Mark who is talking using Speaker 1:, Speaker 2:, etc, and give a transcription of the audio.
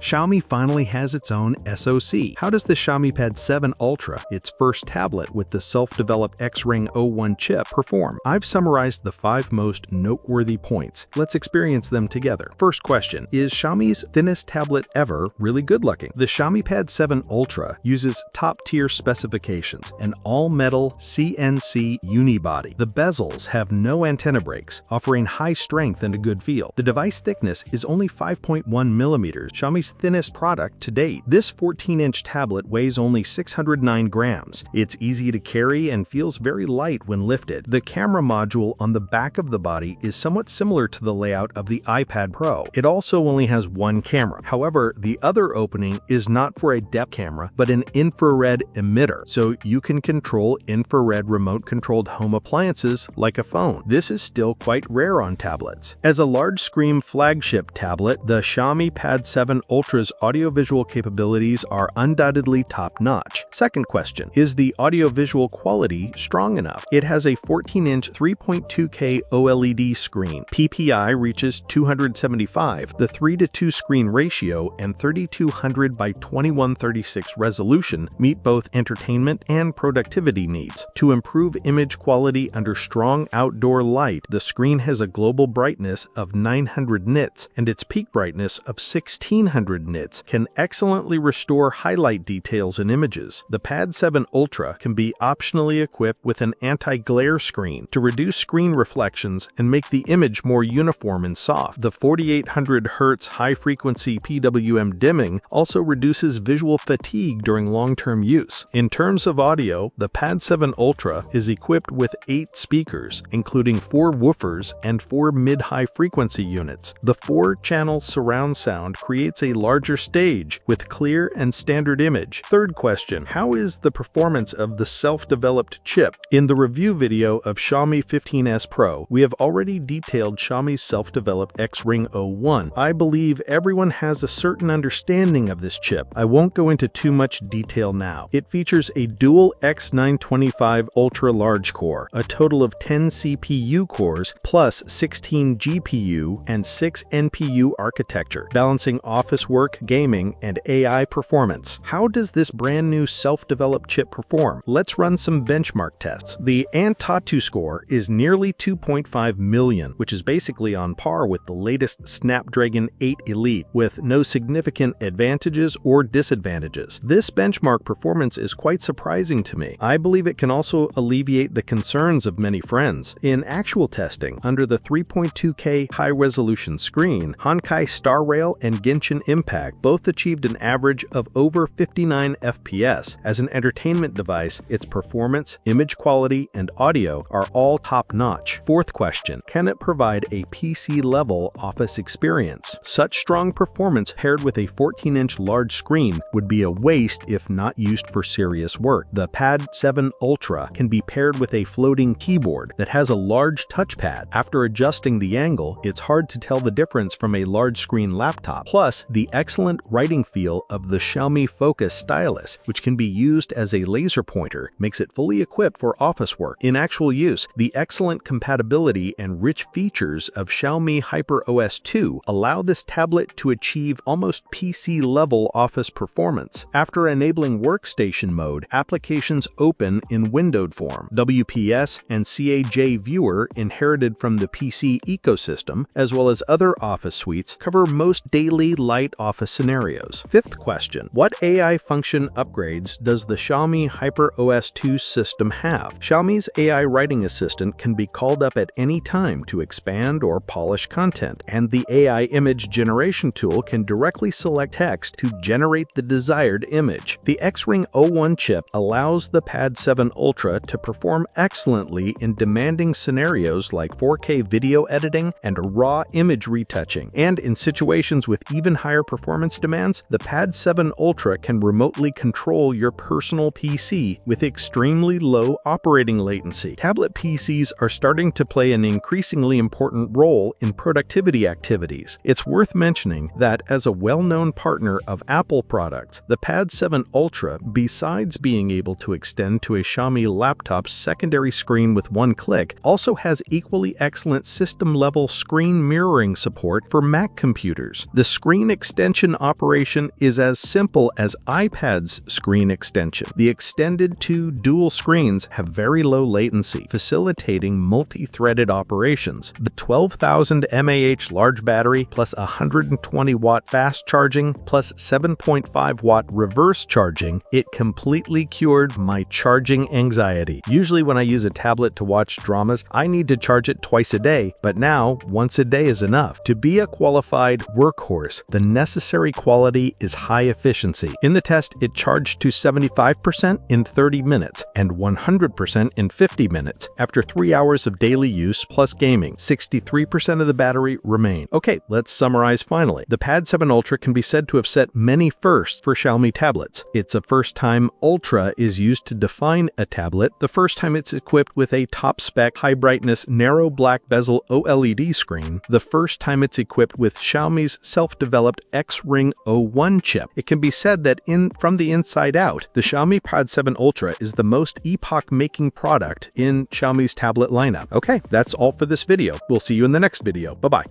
Speaker 1: Xiaomi finally has its own SoC. How does the Xiaomi Pad 7 Ultra, its first tablet with the self-developed Xring O1 chip, perform? I've summarized the 5 most noteworthy points. Let's experience them together. First question, is Xiaomi's thinnest tablet ever really good looking? The Xiaomi Pad 7 Ultra uses top-tier specifications, an all-metal CNC unibody. The bezels have no antenna breaks, offering high strength and a good feel. The device thickness is only 5.1 millimeters, Xiaomi's thinnest product to date. This 14-inch tablet weighs only 609 grams. It's easy to carry and feels very light when lifted. The camera module on the back of the body is somewhat similar to the layout of the iPad Pro. It also only has one camera. However, the other opening is not for a depth camera, but an infrared emitter, so you can control infrared remote-controlled home appliances like a phone. This is still quite rare on tablets. As a large-screen flagship tablet, the Xiaomi Pad 7 Ultra's audiovisual capabilities are undoubtedly top-notch. Second question, is the audiovisual quality strong enough? It has a 14-inch 3.2K OLED screen. PPI reaches 275. The 3:2 screen ratio and 3200 by 2136 resolution meet both entertainment and productivity needs. To improve image quality under strong outdoor light, the screen has a global brightness of 900 nits, and its peak brightness of 1600 nits can excellently restore highlight details in images. The Pad 7 Ultra can be optionally equipped with an anti-glare screen to reduce screen reflections and make the image more uniform and soft. The 4800 Hz high-frequency PWM dimming also reduces visual fatigue during long-term use. In terms of audio, the Pad 7 Ultra is equipped with 8 speakers, including 4 woofers and 4 mid-high frequency units. The 4-channel surround sound creates a larger stage with clear and standard image. Third question, how is the performance of the self-developed chip? In the review video of Xiaomi 15S Pro, we have already detailed Xiaomi's self-developed Xring O1. I believe everyone has a certain understanding of this chip. I won't go into too much detail now. It features a dual X925 ultra-large core, a total of 10 CPU cores, plus 16 GPU and 6 NPU architecture, balancing office work, gaming, and AI performance. How does this brand new self-developed chip perform? Let's run some benchmark tests. The Antutu score is nearly 2.5 million, which is basically on par with the latest Snapdragon 8 Elite, with no significant advantages or disadvantages. This benchmark performance is quite surprising to me. I believe it can also alleviate the concerns of many friends. In actual testing, under the 3.2K high-resolution screen, Honkai Star Rail and Genshin Impact both achieved an average of over 59 FPS. As an entertainment device, its performance, image quality, and audio are all top-notch. Fourth question, can it provide a PC-level office experience? Such strong performance paired with a 14-inch large screen would be a waste if not used for serious work. The Pad 7 Ultra can be paired with a floating keyboard that has a large touchpad. After adjusting the angle, it's hard to tell the difference from a large-screen laptop. Plus, the excellent writing feel of the Xiaomi Focus stylus, which can be used as a laser pointer, makes it fully equipped for office work. In actual use, the excellent compatibility and rich features of Xiaomi HyperOS 2 allow this tablet to achieve almost PC-level office performance. After enabling workstation mode, applications open in windowed form. WPS and CAJ Viewer, inherited from the PC ecosystem, as well as other office suites, cover most daily light office scenarios. Fifth question, what AI function upgrades does the Xiaomi HyperOS 2 system have? Xiaomi's AI writing assistant can be called up at any time to expand or polish content, and the AI image generation tool can directly select text to generate the desired image. The Xring O1 chip allows the Pad 7 Ultra to perform excellently in demanding scenarios like 4K video editing and raw image retouching, and in situations with even higher performance demands, the Pad 7 Ultra can remotely control your personal PC with extremely low operating latency. Tablet PCs are starting to play an increasingly important role in productivity activities. It's worth mentioning that as a well-known partner of Apple products, the Pad 7 Ultra, besides being able to extend to a Xiaomi laptop's secondary screen with one click, also has equally excellent system-level screen mirroring support for Mac computers. The screen extension operation is as simple as iPad's screen extension. The extended two dual screens have very low latency, facilitating multi-threaded operations. The 12,000 mAh large battery plus 120-watt fast charging plus 7.5-watt reverse charging, it completely cured my charging anxiety. Usually when I use a tablet to watch dramas, I need to charge it twice a day, but now once a day is enough. To be a qualified workhorse, the necessary quality is high efficiency. In the test, it charged to 75% in 30 minutes and 100% in 50 minutes. After 3 hours of daily use plus gaming, 63% of the battery remained. Okay, let's summarize finally. The Pad 7 Ultra can be said to have set many firsts for Xiaomi tablets. It's a first time Ultra is used to define a tablet, the first time it's equipped with a top-spec, high-brightness, narrow black bezel OLED screen, the first time it's equipped with Xiaomi's self-developed Xring O1 chip. It can be said that from the inside out, the Xiaomi Pad 7 Ultra is the most epoch-making product in Xiaomi's tablet lineup. Okay, that's all for this video. We'll see you in the next video. Bye-bye.